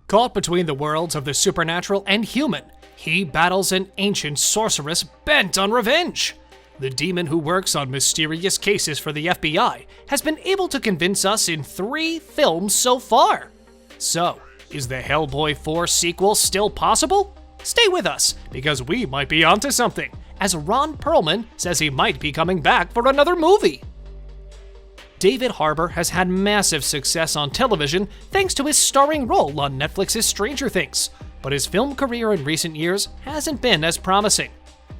Caught between the worlds of the supernatural and human, he battles an ancient sorceress bent on revenge. The demon who works on mysterious cases for the FBI has been able to convince us in 3 films so far. So, is the Hellboy 4 sequel still possible? Stay with us, because we might be onto something, as Ron Perlman says he might be coming back for another movie. David Harbour has had massive success on television thanks to his starring role on Netflix's Stranger Things, but his film career in recent years hasn't been as promising.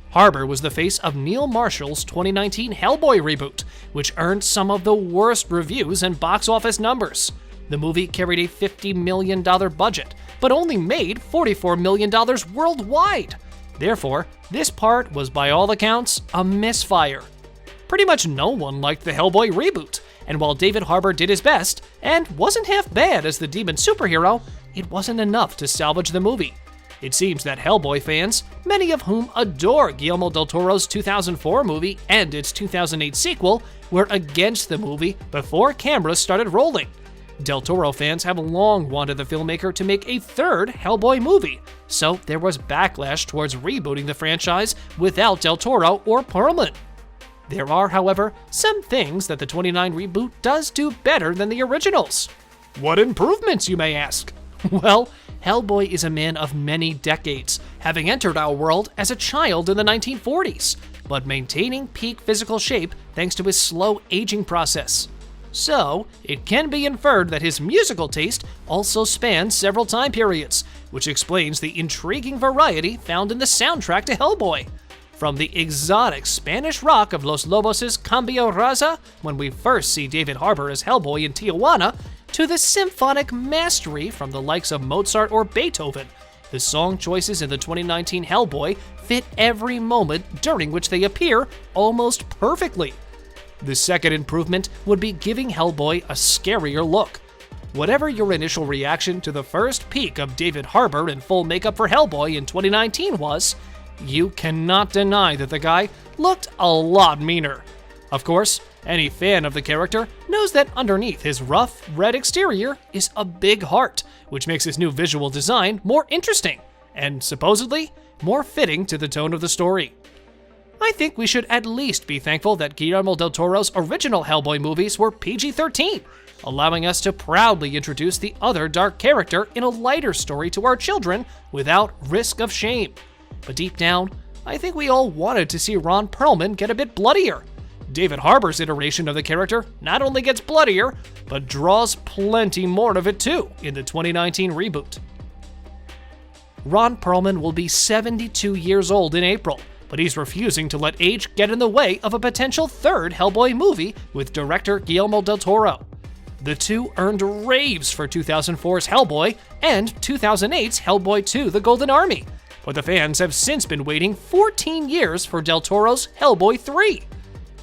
Harbour was the face of Neil Marshall's 2019 Hellboy reboot, which earned some of the worst reviews and box office numbers. The movie carried a $50 million budget, but only made $44 million worldwide. Therefore, this part was by all accounts a misfire. Pretty much no one liked the Hellboy reboot, and while David Harbour did his best, and wasn't half bad as the demon superhero, it wasn't enough to salvage the movie. It seems that Hellboy fans, many of whom adore Guillermo del Toro's 2004 movie and its 2008 sequel, were against the movie before cameras started rolling. Del Toro fans have long wanted the filmmaker to make a 3rd Hellboy movie, so there was backlash towards rebooting the franchise without Del Toro or Perlman. There are, however, some things that the 29 reboot does do better than the originals. What improvements, you may ask? Well, Hellboy is a man of many decades, having entered our world as a child in the 1940s, but maintaining peak physical shape thanks to his slow aging process. So, it can be inferred that his musical taste also spans several time periods, which explains the intriguing variety found in the soundtrack to Hellboy. From the exotic Spanish rock of Los Lobos' Cambio Raza, when we first see David Harbour as Hellboy in Tijuana, to the symphonic mastery from the likes of Mozart or Beethoven, the song choices in the 2019 Hellboy fit every moment during which they appear almost perfectly. The second improvement would be giving Hellboy a scarier look. Whatever your initial reaction to the first peek of David Harbour in full makeup for Hellboy in 2019 was, you cannot deny that the guy looked a lot meaner. Of course, any fan of the character knows that underneath his rough, red exterior is a big heart, which makes his new visual design more interesting, and supposedly, more fitting to the tone of the story. I think we should at least be thankful that Guillermo del Toro's original Hellboy movies were PG-13, allowing us to proudly introduce the other dark character in a lighter story to our children without risk of shame. But deep down, I think we all wanted to see Ron Perlman get a bit bloodier. David Harbour's iteration of the character not only gets bloodier, but draws plenty more of it too in the 2019 reboot. Ron Perlman will be 72 years old in April, but he's refusing to let age get in the way of a potential 3rd Hellboy movie with director Guillermo del Toro. The two earned raves for 2004's Hellboy and 2008's Hellboy 2: The Golden Army, but the fans have since been waiting 14 years for del Toro's Hellboy 3.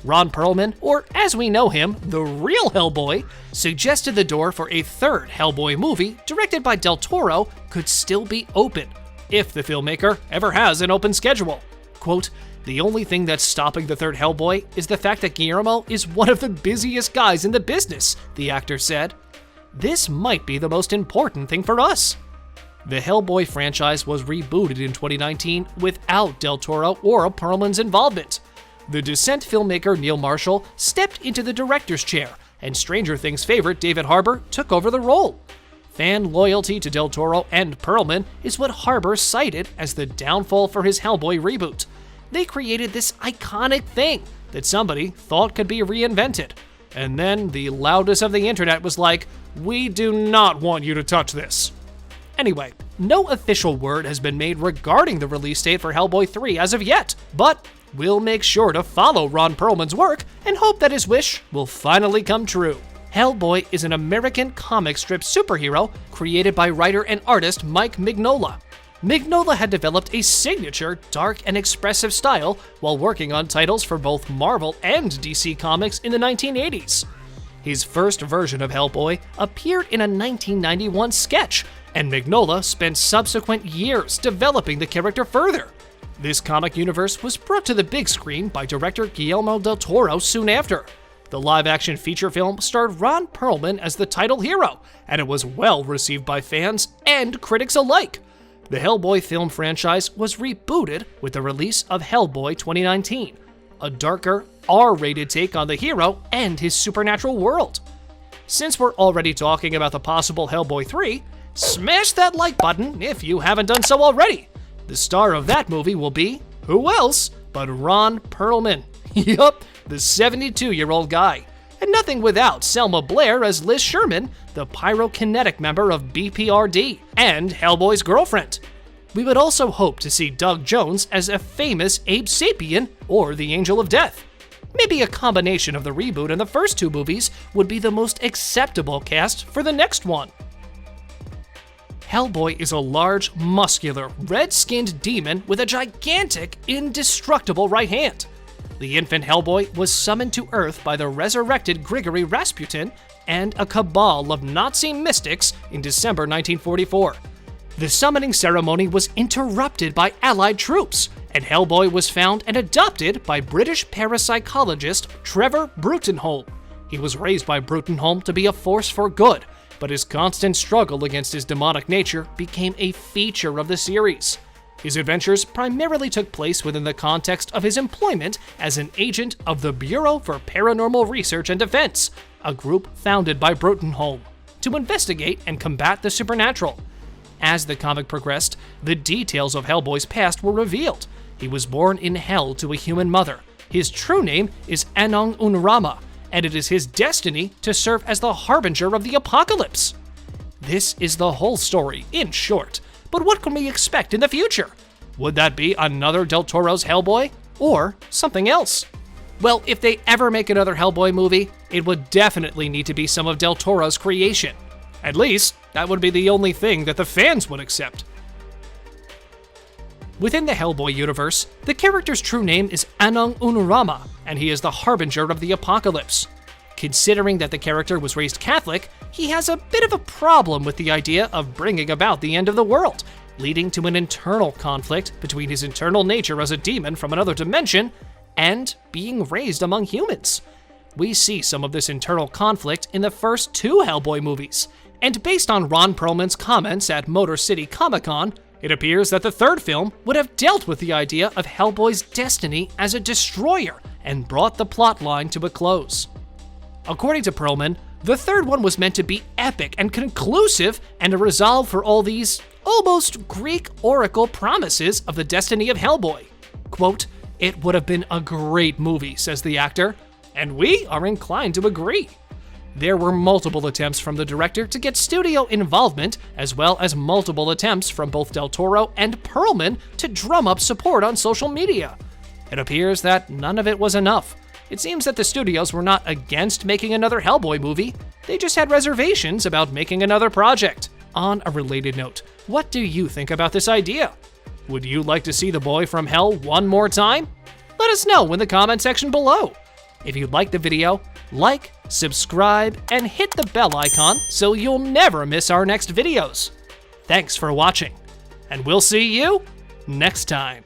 Ron Perlman, or as we know him, the real Hellboy, suggested the door for a 3rd Hellboy movie directed by del Toro could still be open, if the filmmaker ever has an open schedule. Quote, "The only thing that's stopping the 3rd Hellboy is the fact that Guillermo is one of the busiest guys in the business," the actor said. "This might be the most important thing for us." The Hellboy franchise was rebooted in 2019 without del Toro or Perlman's involvement. The Descent filmmaker Neil Marshall stepped into the director's chair, and Stranger Things favorite David Harbour took over the role. Fan loyalty to del Toro and Perlman is what Harbour cited as the downfall for his Hellboy reboot. They created this iconic thing that somebody thought could be reinvented. And then the loudest of the internet was like, "We do not want you to touch this." Anyway, no official word has been made regarding the release date for Hellboy 3 as of yet, but we'll make sure to follow Ron Perlman's work and hope that his wish will finally come true. Hellboy is an American comic strip superhero created by writer and artist Mike Mignola. Mignola had developed a signature, dark and expressive style while working on titles for both Marvel and DC Comics in the 1980s. His first version of Hellboy appeared in a 1991 sketch, and Mignola spent subsequent years developing the character further. This comic universe was brought to the big screen by director Guillermo del Toro soon after. The live-action feature film starred Ron Perlman as the title hero, and it was well received by fans and critics alike. The Hellboy film franchise was rebooted with the release of Hellboy 2019, a darker, R-rated take on the hero and his supernatural world. Since we're already talking about the possible Hellboy 3, smash that like button if you haven't done so already. The star of that movie will be, who else but Ron Perlman. Yup, the 72-year-old guy. And nothing without Selma Blair as Liz Sherman, the pyrokinetic member of B.P.R.D. and Hellboy's girlfriend. We would also hope to see Doug Jones as a famous Abe Sapien or the Angel of Death. Maybe a combination of the reboot and the first two movies would be the most acceptable cast for the next one. Hellboy is a large, muscular, red-skinned demon with a gigantic, indestructible right hand. The infant Hellboy was summoned to Earth by the resurrected Grigory Rasputin and a cabal of Nazi mystics in December 1944. The summoning ceremony was interrupted by Allied troops, and Hellboy was found and adopted by British parapsychologist Trevor Bruttenholm. He was raised by Bruttenholm to be a force for good, but his constant struggle against his demonic nature became a feature of the series. His adventures primarily took place within the context of his employment as an agent of the Bureau for Paranormal Research and Defense, a group founded by Bruttenholm, to investigate and combat the supernatural. As the comic progressed, the details of Hellboy's past were revealed. He was born in hell to a human mother. His true name is Anung Un Rama, and it is his destiny to serve as the harbinger of the apocalypse. This is the whole story, in short. But what can we expect in the future? Would that be another Del Toro's Hellboy? Or something else? Well, if they ever make another Hellboy movie, it would definitely need to be some of Del Toro's creation. At least, that would be the only thing that the fans would accept. Within the Hellboy universe, the character's true name is Anung Un Rama, and he is the harbinger of the apocalypse. Considering that the character was raised Catholic, he has a bit of a problem with the idea of bringing about the end of the world, leading to an internal conflict between his internal nature as a demon from another dimension and being raised among humans. We see some of this internal conflict in the first two Hellboy movies, and based on Ron Perlman's comments at Motor City Comic-Con, it appears that the third film would have dealt with the idea of Hellboy's destiny as a destroyer and brought the plotline to a close. According to Perlman, the third one was meant to be epic and conclusive and a resolve for all these almost Greek oracle promises of the destiny of Hellboy. Quote, "It would have been a great movie," says the actor, and we are inclined to agree. There were multiple attempts from the director to get studio involvement, as well as multiple attempts from both Del Toro and Perlman to drum up support on social media. It appears that none of it was enough. It seems that the studios were not against making another Hellboy movie, they just had reservations about making another project. On a related note, what do you think about this idea? Would you like to see the boy from hell one more time? Let us know in the comment section below. If you liked the video, like, subscribe, and hit the bell icon so you'll never miss our next videos. Thanks for watching, and we'll see you next time.